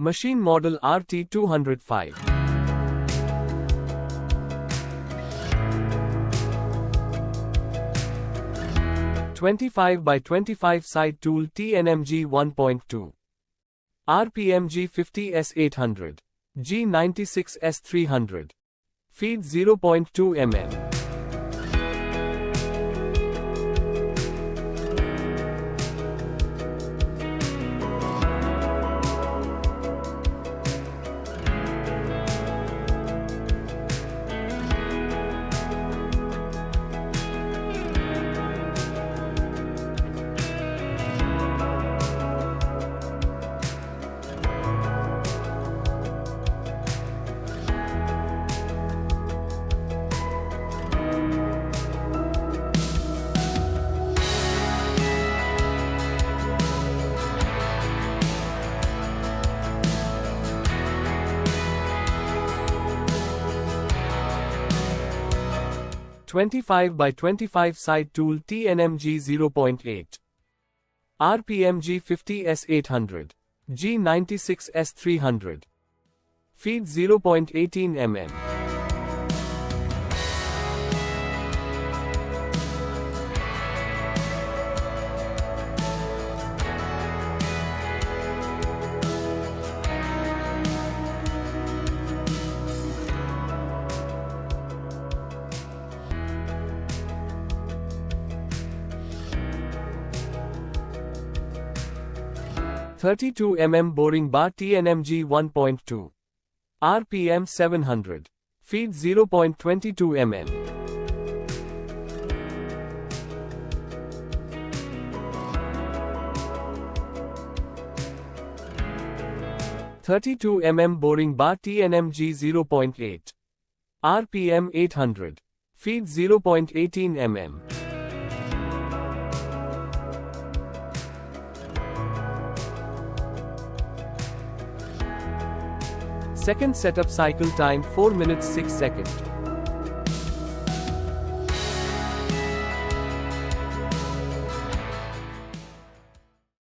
Machine model RT205. (25 by 25 side tool TNMG 1.2. RPM G50 S800. G96 S300. Feed 0.2 mm. (25 by 25 side tool TNMG 0.8. RPM G50 S800. G96 S300. Feed 0.18 mm. (32 mm boring bar TNMG 1.2. RPM 700. Feed 0.22 mm. (32 mm boring bar TNMG 0.8. RPM 800. Feed 0.18 mm. Second setup cycle time 4 minutes 6 seconds.